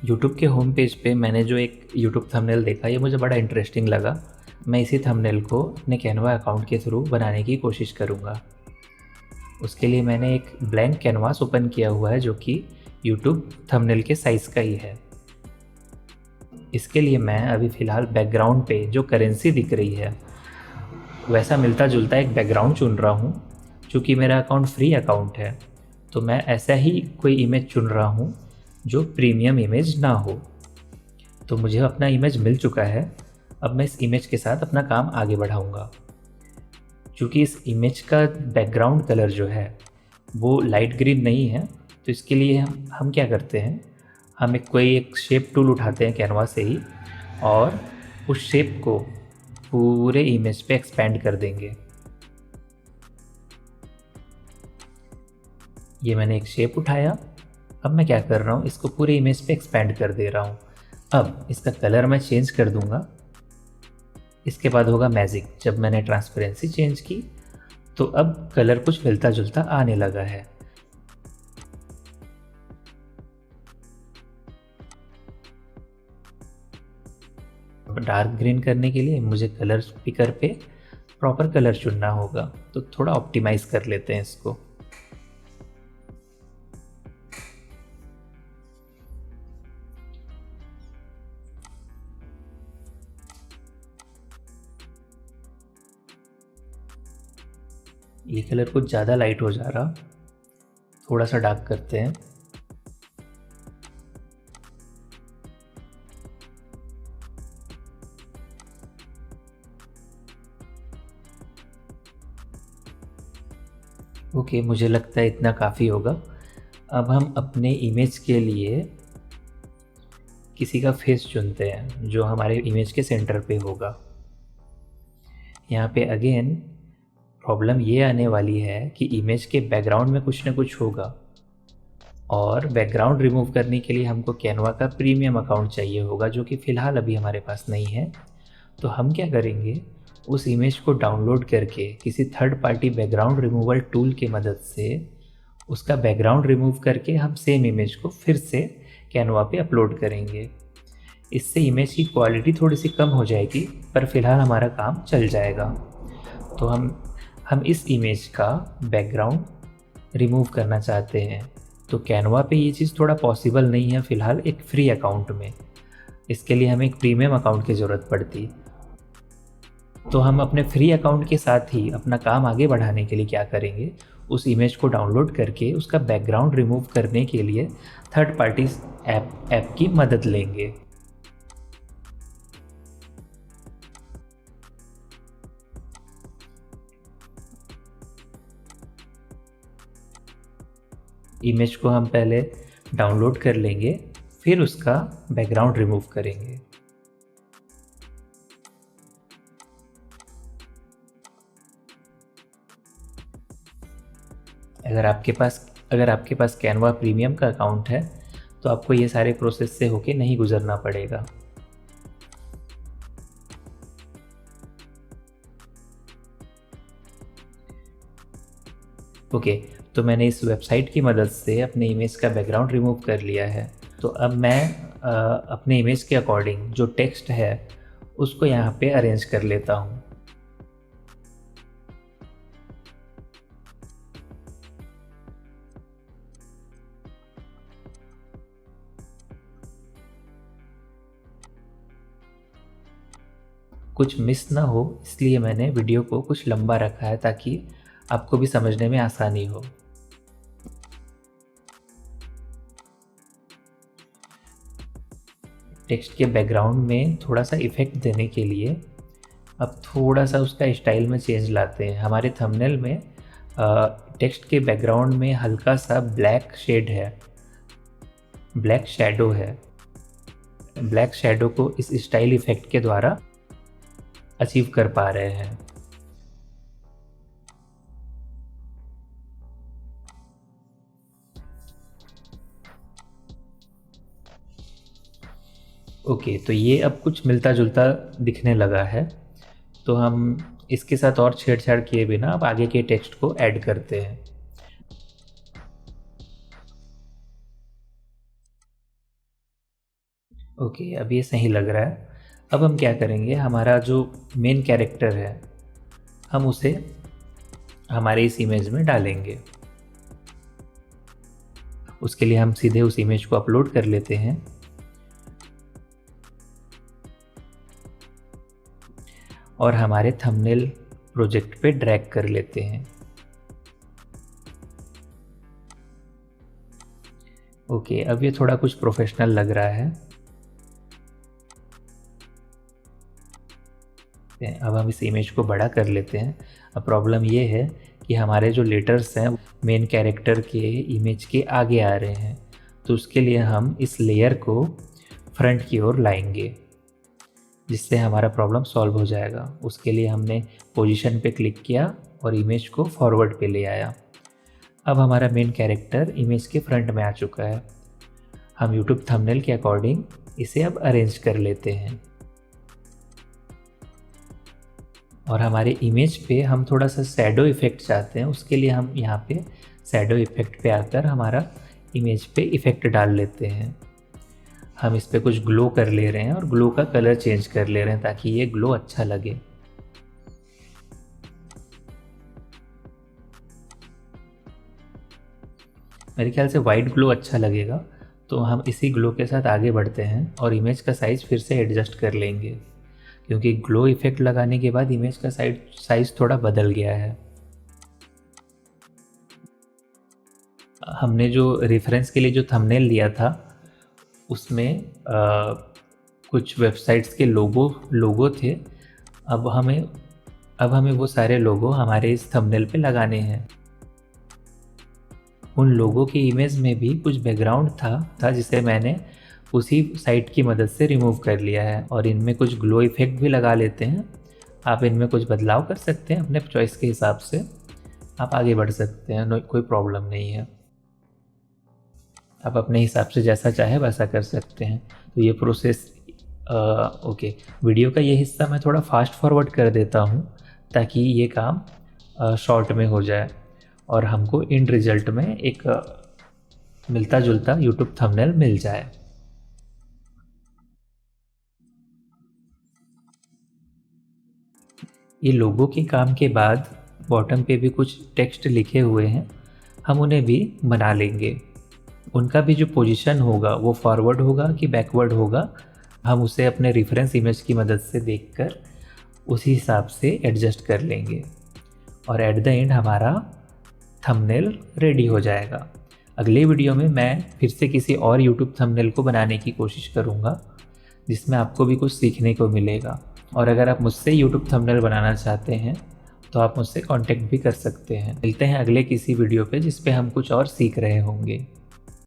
YouTube के home page पे मैंने जो एक यूट्यूब थंबनेल देखा, ये मुझे बड़ा इंटरेस्टिंग लगा। मैं इसी थंबनेल को अपने कैनवा अकाउंट के थ्रू बनाने की कोशिश करूँगा। उसके लिए मैंने एक ब्लैंक कैनवास ओपन किया हुआ है जो कि यूट्यूब थंबनेल के साइज़ का ही है। इसके लिए मैं अभी फ़िलहाल बैकग्राउंड पे जो करेंसी दिख रही है वैसा मिलता जुलता एक बैकग्राउंड चुन रहा हूँ। चूँकि मेरा अकाउंट फ्री अकाउंट है तो मैं ऐसा ही कोई इमेज चुन रहा हूँ जो प्रीमियम इमेज ना हो। तो मुझे अपना इमेज मिल चुका है। अब मैं इस इमेज के साथ अपना काम आगे बढ़ाऊँगा। चूँकि इस इमेज का बैकग्राउंड कलर जो है वो लाइट ग्रीन नहीं है, तो इसके लिए हम क्या करते हैं, हम एक शेप टूल उठाते हैं कैनवास से ही और उस शेप को पूरे इमेज पे एक्सपेंड कर देंगे। ये मैंने एक शेप उठाया। अब मैं क्या कर रहा हूँ, इसको पूरे इमेज पे एक्सपेंड कर दे रहा हूँ। अब इसका कलर मैं चेंज कर दूंगा। इसके बाद होगा मैजिक। जब मैंने ट्रांसपेरेंसी चेंज की तो अब कलर कुछ मिलता जुलता आने लगा है। डार्क ग्रीन करने के लिए मुझे कलर पिकर पे प्रॉपर कलर चुनना होगा, तो थोड़ा ऑप्टिमाइज कर लेते हैं इसको। ये कलर कुछ ज़्यादा लाइट हो जा रहा, थोड़ा सा डार्क करते हैं। ओके, मुझे लगता है इतना काफ़ी होगा। अब हम अपने इमेज के लिए किसी का फेस चुनते हैं जो हमारे इमेज के सेंटर पे होगा। यहाँ पे अगेन प्रॉब्लम ये आने वाली है कि इमेज के बैकग्राउंड में कुछ ना कुछ होगा और बैकग्राउंड रिमूव करने के लिए हमको कैनवा का प्रीमियम अकाउंट चाहिए होगा, जो कि फ़िलहाल अभी हमारे पास नहीं है। तो हम क्या करेंगे, उस इमेज को डाउनलोड करके किसी third party background removal tool की मदद से उसका बैकग्राउंड रिमूव करके हम सेम इमेज को फिर से कैनवा पे अपलोड करेंगे। इससे इमेज की क्वालिटी थोड़ी सी कम हो जाएगी, पर फिलहाल हमारा काम चल जाएगा। तो हम इस इमेज का बैकग्राउंड रिमूव करना चाहते हैं। तो कैनवा पे ये चीज़ थोड़ा पॉसिबल नहीं है फ़िलहाल एक फ्री अकाउंट में। इसके लिए हमें एक प्रीमियम अकाउंट की ज़रूरत पड़ती। तो हम अपने फ्री अकाउंट के साथ ही अपना काम आगे बढ़ाने के लिए क्या करेंगे, उस इमेज को डाउनलोड करके उसका बैकग्राउंड रिमूव करने के लिए थर्ड पार्टी ऐप की मदद लेंगे। इमेज को हम पहले डाउनलोड कर लेंगे, फिर उसका बैकग्राउंड रिमूव करेंगे। अगर आपके पास कैनवा प्रीमियम का अकाउंट है तो आपको ये सारे प्रोसेस से होके नहीं गुजरना पड़ेगा। ओके, तो मैंने इस वेबसाइट की मदद से अपने इमेज का बैकग्राउंड रिमूव कर लिया है। तो अब मैं अपने इमेज के अकॉर्डिंग जो टेक्स्ट है उसको यहाँ पे अरेंज कर लेता हूँ। कुछ मिस ना हो इसलिए मैंने वीडियो को कुछ लंबा रखा है ताकि आपको भी समझने में आसानी हो। टेक्स्ट के बैकग्राउंड में थोड़ा सा इफ़ेक्ट देने के लिए अब थोड़ा सा उसका स्टाइल में चेंज लाते हैं। हमारे थंबनेल में टेक्स्ट के बैकग्राउंड में हल्का सा ब्लैक शेड है, ब्लैक शैडो है। ब्लैक शैडो को इस स्टाइल इफ़ेक्ट के द्वारा अचीव कर पा रहे हैं। ओके, तो ये अब कुछ मिलता जुलता दिखने लगा है। तो हम इसके साथ और छेड़छाड़ किए बिना अब आगे के टेक्स्ट को ऐड करते हैं। ओके, अब ये सही लग रहा है। अब हम क्या करेंगे, हमारा जो मेन कैरेक्टर है हम उसे हमारे इस इमेज में डालेंगे। उसके लिए हम सीधे उस इमेज को अपलोड कर लेते हैं और हमारे थंबनेल प्रोजेक्ट पे ड्रैग कर लेते हैं। ओके, अब ये थोड़ा कुछ प्रोफेशनल लग रहा है। अब हम इस इमेज को बड़ा कर लेते हैं। अब प्रॉब्लम ये है कि हमारे जो लेटर्स हैं मेन कैरेक्टर के इमेज के आगे आ रहे हैं, तो उसके लिए हम इस लेयर को फ्रंट की ओर लाएंगे, जिससे हमारा प्रॉब्लम सॉल्व हो जाएगा। उसके लिए हमने पोजीशन पे क्लिक किया और इमेज को फॉरवर्ड पे ले आया। अब हमारा मेन कैरेक्टर इमेज के फ्रंट में आ चुका है। हम यूट्यूब थंबनेल के अकॉर्डिंग इसे अब अरेंज कर लेते हैं और हमारे इमेज पे हम थोड़ा सा शैडो इफ़ेक्ट चाहते हैं। उसके लिए हम यहाँ पे शैडो इफ़ेक्ट पे आकर हमारा इमेज पे इफ़ेक्ट डाल लेते हैं। हम इस पे कुछ ग्लो कर ले रहे हैं और ग्लो का कलर चेंज कर ले रहे हैं ताकि ये ग्लो अच्छा लगे। मेरे ख्याल से वाइट ग्लो अच्छा लगेगा, तो हम इसी ग्लो के साथ आगे बढ़ते हैं और इमेज का साइज़ फिर से एडजस्ट कर लेंगे, क्योंकि ग्लो इफ़ेक्ट लगाने के बाद इमेज का साइज़ थोड़ा बदल गया है। हमने जो रेफरेंस के लिए जो थंबनेल लिया था उसमें कुछ वेबसाइट्स के लोगो थे। अब हमें वो सारे लोगो हमारे इस थंबनेल पे लगाने हैं। उन लोगों की इमेज में भी कुछ बैकग्राउंड था जिसे मैंने उसी साइट की मदद से रिमूव कर लिया है और इनमें कुछ ग्लो इफ़ेक्ट भी लगा लेते हैं। आप इनमें कुछ बदलाव कर सकते हैं अपने चॉइस के हिसाब से, आप आगे बढ़ सकते हैं, कोई प्रॉब्लम नहीं है। आप अपने हिसाब से जैसा चाहे वैसा कर सकते हैं। तो ये प्रोसेस ओके, वीडियो का ये हिस्सा मैं थोड़ा फास्ट फॉरवर्ड कर देता हूँ ताकि ये काम शॉर्ट में हो जाए और हमको एंड रिजल्ट में एक मिलता जुलता यूट्यूब थंबनेल मिल जाए। ये लोगों के काम के बाद बॉटम पे भी कुछ टेक्स्ट लिखे हुए हैं, हम उन्हें भी बना लेंगे। उनका भी जो पोजीशन होगा वो फॉरवर्ड होगा कि बैकवर्ड होगा, हम उसे अपने रेफरेंस इमेज की मदद से देखकर उसी हिसाब से एडजस्ट कर लेंगे और एट द एंड हमारा थंबनेल रेडी हो जाएगा। अगले वीडियो में मैं फिर से किसी और यूट्यूब थंबनेल को बनाने की कोशिश करूँगा जिसमें आपको भी कुछ सीखने को मिलेगा। और अगर आप मुझसे यूट्यूब थंबनेल बनाना चाहते हैं तो आप मुझसे कांटेक्ट भी कर सकते हैं। मिलते हैं अगले किसी वीडियो पे जिस पे हम कुछ और सीख रहे होंगे।